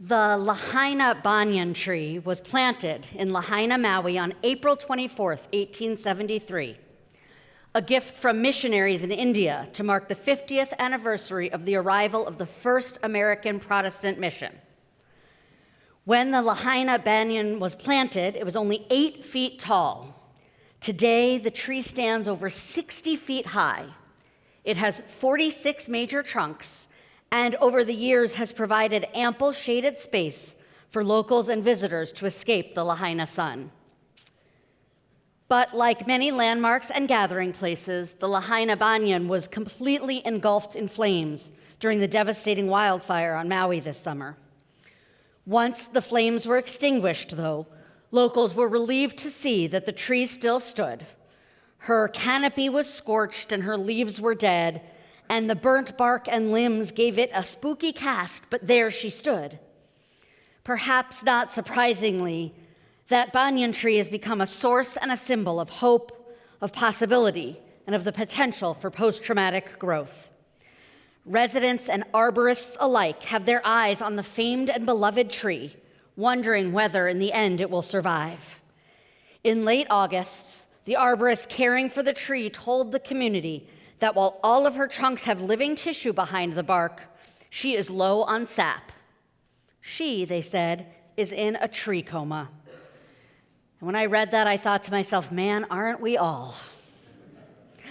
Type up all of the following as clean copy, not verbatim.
The Lahaina Banyan Tree was planted in Lahaina, Maui on April 24th, 1873, a gift from missionaries in India to mark the 50th anniversary of the arrival of the first American Protestant mission. When the Lahaina Banyan was planted, it was only 8 feet tall. Today, the tree stands over 60 feet high. It has 46 major trunks, and over the years has provided ample shaded space for locals and visitors to escape the Lahaina sun. But like many landmarks and gathering places, the Lahaina Banyan was completely engulfed in flames during the devastating wildfire on Maui this summer. Once the flames were extinguished, though, locals were relieved to see that the tree still stood. Her canopy was scorched and her leaves were dead, and the burnt bark and limbs gave it a spooky cast, but there she stood. Perhaps not surprisingly, that banyan tree has become a source and a symbol of hope, of possibility, and of the potential for post-traumatic growth. Residents and arborists alike have their eyes on the famed and beloved tree, wondering whether in the end it will survive. In late August, the arborist caring for the tree told the community that while all of her trunks have living tissue behind the bark, she is low on sap. She, they said, is in a tree coma. And when I read that, I thought to myself, man, aren't we all?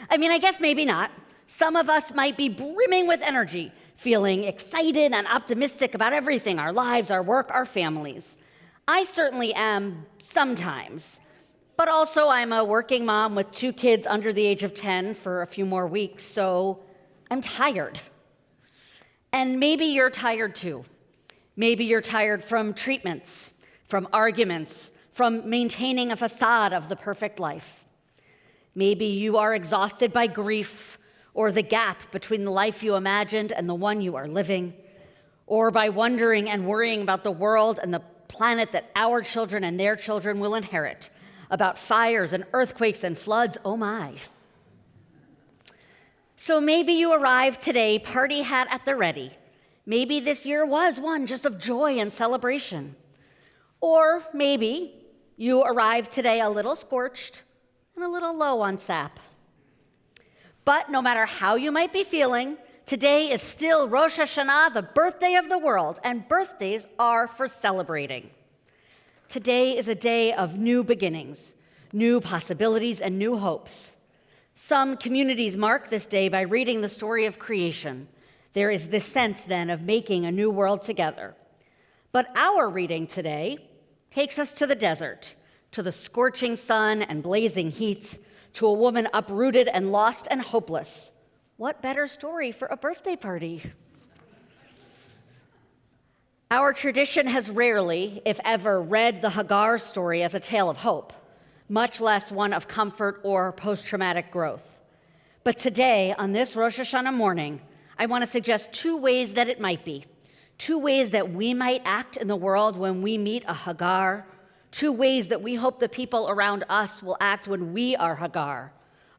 I mean, I guess maybe not. Some of us might be brimming with energy, feeling excited and optimistic about everything, our lives, our work, our families. I certainly am sometimes. But also, I'm a working mom with 2 kids under the age of 10 for a few more weeks, so I'm tired. And maybe you're tired too. Maybe you're tired from treatments, from arguments, from maintaining a facade of the perfect life. Maybe you are exhausted by grief or the gap between the life you imagined and the one you are living, or by wondering and worrying about the world and the planet that our children and their children will inherit, about fires and earthquakes and floods, oh my. So maybe you arrived today party hat at the ready. Maybe this year was one just of joy and celebration. Or maybe you arrived today a little scorched and a little low on sap. But no matter how you might be feeling, today is still Rosh Hashanah, the birthday of the world, and birthdays are for celebrating. Today is a day of new beginnings, new possibilities, and new hopes. Some communities mark this day by reading the story of creation. There is this sense, then, of making a new world together. But our reading today takes us to the desert, to the scorching sun and blazing heat, to a woman uprooted and lost and hopeless. What better story for a birthday party? Our tradition has rarely, if ever, read the Hagar story as a tale of hope, much less one of comfort or post-traumatic growth. But today, on this Rosh Hashanah morning, I want to suggest 2 ways that it might be, 2 ways that we might act in the world when we meet a Hagar, 2 ways that we hope the people around us will act when we are Hagar,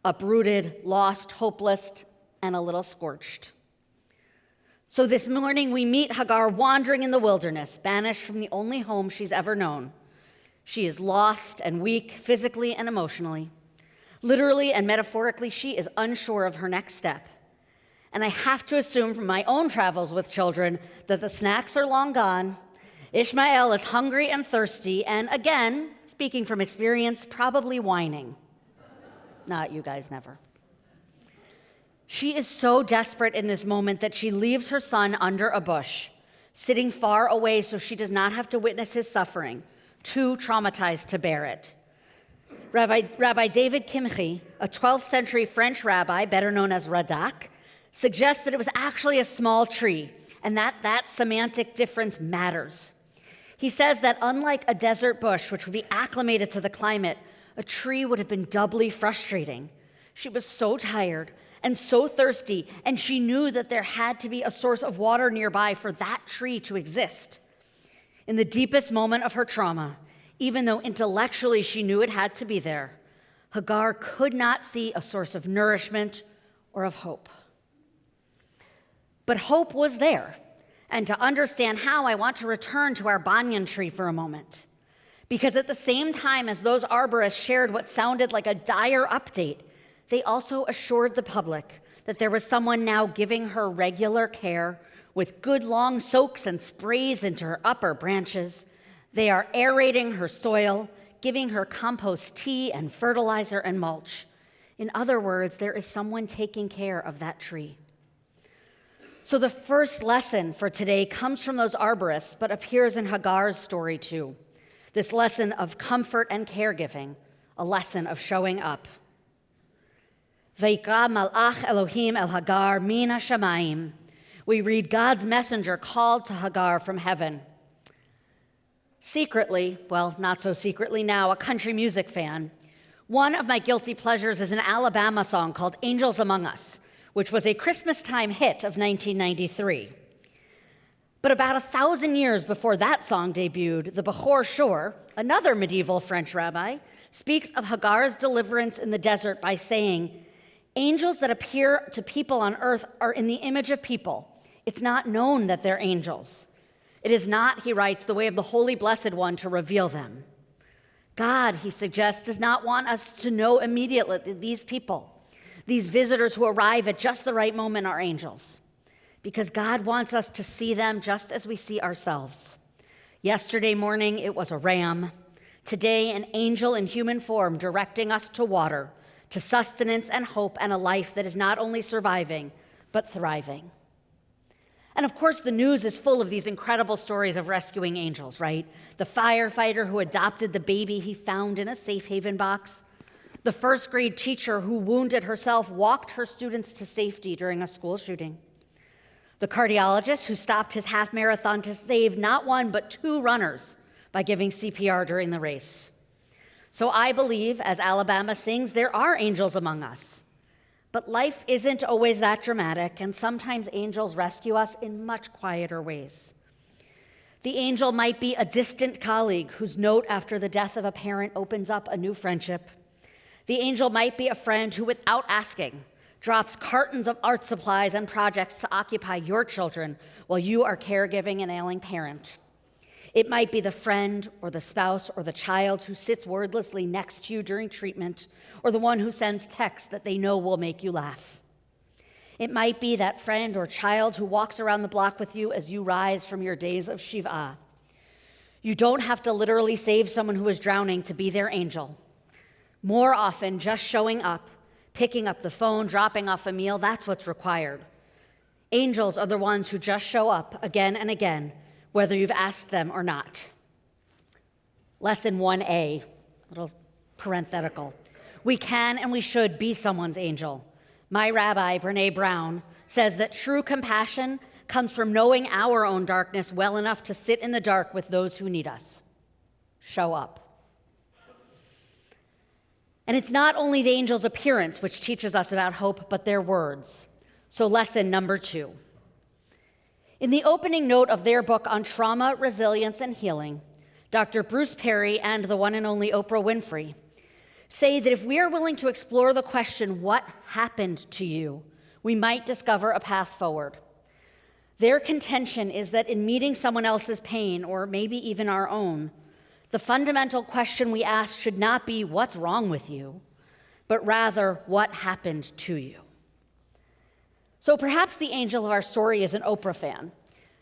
uprooted, lost, hopeless, and a little scorched. So this morning, we meet Hagar wandering in the wilderness, banished from the only home she's ever known. She is lost and weak, physically and emotionally. Literally and metaphorically, she is unsure of her next step. And I have to assume from my own travels with children that the snacks are long gone, Ishmael is hungry and thirsty, and again, speaking from experience, probably whining. Not you guys, never. She is so desperate in this moment that she leaves her son under a bush, sitting far away so she does not have to witness his suffering, too traumatized to bear it. Rabbi David Kimchi, a 12th century French rabbi, better known as Radak, suggests that it was actually a small tree, and that semantic difference matters. He says that unlike a desert bush, which would be acclimated to the climate, a tree would have been doubly frustrating. She was so tired and so thirsty, and she knew that there had to be a source of water nearby for that tree to exist. In the deepest moment of her trauma, even though intellectually she knew it had to be there, Hagar could not see a source of nourishment or of hope. But hope was there, And to understand how, I want to return to our banyan tree for a moment. Because at the same time as those arborists shared what sounded like a dire update, they also assured the public that there was someone now giving her regular care with good long soaks and sprays into her upper branches. They are aerating her soil, giving her compost tea and fertilizer and mulch. In other words, there is someone taking care of that tree. So the first lesson for today comes from those arborists, but appears in Hagar's story too. This lesson of comfort and caregiving, a lesson of showing up. Vayikra malach Elohim el Hagar min hashamayim. We read God's messenger called to Hagar from heaven. Secretly, well, not so secretly now, a country music fan, one of my guilty pleasures is an Alabama song called Angels Among Us, which was a Christmas-time hit of 1993. But about 1,000 years before that song debuted, the Bechor Shor, another medieval French rabbi, speaks of Hagar's deliverance in the desert by saying, angels that appear to people on earth are in the image of people. It's not known that they're angels. It is not, he writes, the way of the Holy Blessed One to reveal them. God, he suggests, does not want us to know immediately that these people, these visitors who arrive at just the right moment, are angels, because God wants us to see them just as we see ourselves. Yesterday morning, it was a ram. Today, an angel in human form directing us to water, to sustenance and hope and a life that is not only surviving, but thriving. And of course, the news is full of these incredible stories of rescuing angels, right? The firefighter who adopted the baby he found in a safe haven box. The first grade teacher who wounded herself walked her students to safety during a school shooting. The cardiologist who stopped his half marathon to save not one, but two runners by giving CPR during the race. So I believe, as Alabama sings, there are angels among us. But life isn't always that dramatic, and sometimes angels rescue us in much quieter ways. The angel might be a distant colleague whose note after the death of a parent opens up a new friendship. The angel might be a friend who, without asking, drops cartons of art supplies and projects to occupy your children while you are caregiving an ailing parent. It might be the friend or the spouse or the child who sits wordlessly next to you during treatment, or the one who sends texts that they know will make you laugh. It might be that friend or child who walks around the block with you as you rise from your days of Shiva. You don't have to literally save someone who is drowning to be their angel. More often, just showing up, picking up the phone, dropping off a meal, that's what's required. Angels are the ones who just show up again and again, whether you've asked them or not. Lesson 1A, little parenthetical. We can and we should be someone's angel. My rabbi, Brene Brown, says that true compassion comes from knowing our own darkness well enough to sit in the dark with those who need us. Show up. And it's not only the angel's appearance which teaches us about hope, but their words. So lesson number 2. In the opening note of their book on trauma, resilience, and healing, Dr. Bruce Perry and the one and only Oprah Winfrey say that if we are willing to explore the question, what happened to you, we might discover a path forward. Their contention is that in meeting someone else's pain, or maybe even our own, the fundamental question we ask should not be, what's wrong with you, but rather, what happened to you? So perhaps the angel of our story is an Oprah fan,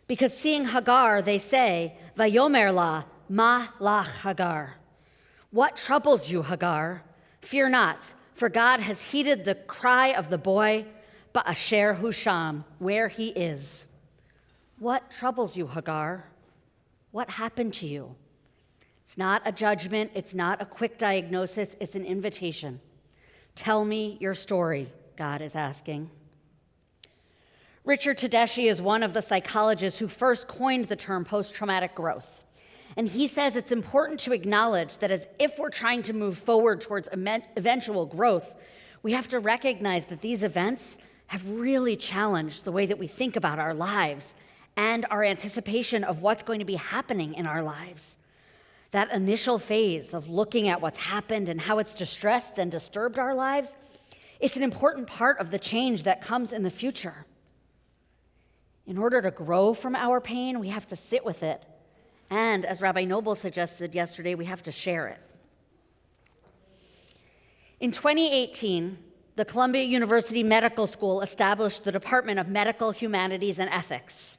because seeing Hagar, they say, Vayomer la, ma lach Hagar. What troubles you, Hagar? Fear not, for God has heeded the cry of the boy, Ba'asher Husham, where he is. What troubles you, Hagar? What happened to you? It's not a judgment, it's not a quick diagnosis, it's an invitation. Tell me your story, God is asking. Richard Tedeschi is one of the psychologists who first coined the term post-traumatic growth. And he says it's important to acknowledge that as if we're trying to move forward towards eventual growth, we have to recognize that these events have really challenged the way that we think about our lives and our anticipation of what's going to be happening in our lives. That initial phase of looking at what's happened and how it's distressed and disturbed our lives, it's an important part of the change that comes in the future. In order to grow from our pain, we have to sit with it. And as Rabbi Noble suggested yesterday, we have to share it. In 2018, the Columbia University Medical School established the Department of Medical Humanities and Ethics.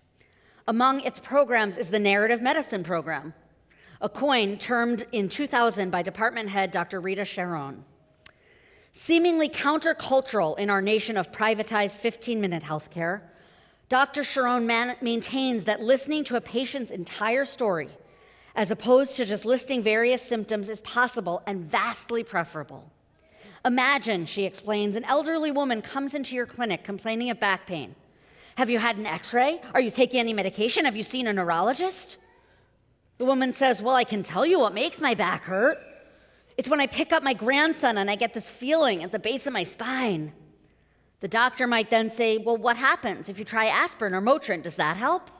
Among its programs is the Narrative Medicine Program, a coin termed in 2000 by department head Dr. Rita Sharon. Seemingly countercultural in our nation of privatized 15-minute healthcare, Dr. Sharon maintains that listening to a patient's entire story, as opposed to just listing various symptoms, is possible and vastly preferable. Imagine, she explains, an elderly woman comes into your clinic complaining of back pain. Have you had an x-ray? Are you taking any medication? Have you seen a neurologist? The woman says, well, I can tell you what makes my back hurt. It's when I pick up my grandson and I get this feeling at the base of my spine. The doctor might then say, well, what happens if you try aspirin or Motrin? Does that help?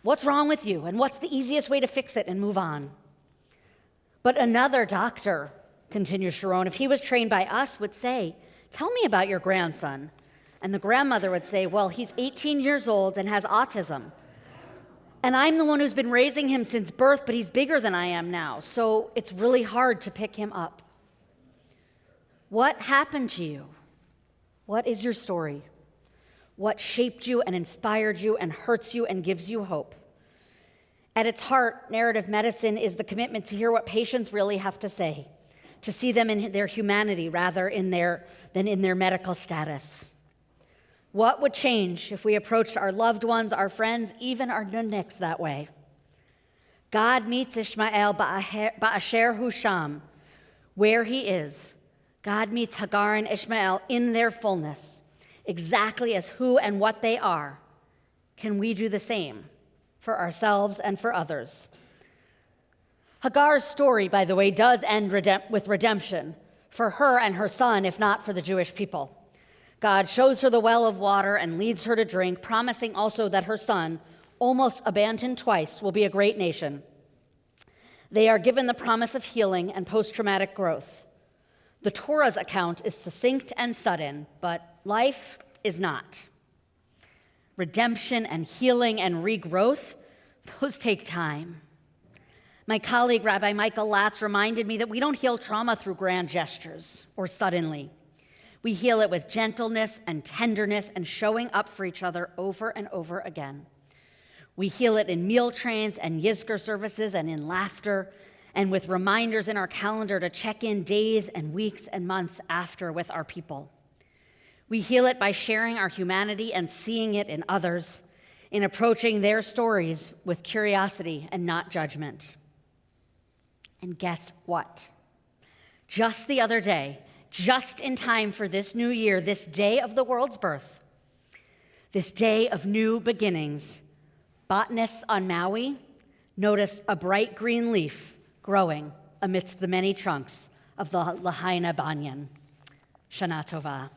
What's wrong with you? And what's the easiest way to fix it and move on? But another doctor, continues Sharon, if he was trained by us, would say, tell me about your grandson. And the grandmother would say, well, he's 18 years old and has autism. And I'm the one who's been raising him since birth, but he's bigger than I am now, so it's really hard to pick him up. What happened to you? What is your story? What shaped you and inspired you and hurts you and gives you hope? At its heart, narrative medicine is the commitment to hear what patients really have to say, to see them in their humanity rather than in their medical status. What would change if we approached our loved ones, our friends, even our nudniks that way? God meets Ishmael ba'asher hu sham, where he is. God meets Hagar and Ishmael in their fullness, exactly as who and what they are. Can we do the same for ourselves and for others? Hagar's story, by the way, does end with redemption for her and her son, if not for the Jewish people. God shows her the well of water and leads her to drink, promising also that her son, almost abandoned twice, will be a great nation. They are given the promise of healing and post-traumatic growth. The Torah's account is succinct and sudden, but life is not. Redemption and healing and regrowth, those take time. My colleague, Rabbi Michael Latz, reminded me that we don't heal trauma through grand gestures or suddenly. We heal it with gentleness and tenderness and showing up for each other over and over again. We heal it in meal trains and Yizkor services and in laughter and with reminders in our calendar to check in days and weeks and months after with our people. We heal it by sharing our humanity and seeing it in others, in approaching their stories with curiosity and not judgment. And guess what? Just the other day, just in time for this new year, this day of the world's birth, this day of new beginnings, botanists on Maui noticed a bright green leaf growing amidst the many trunks of the Lahaina Banyan. Shana Tova.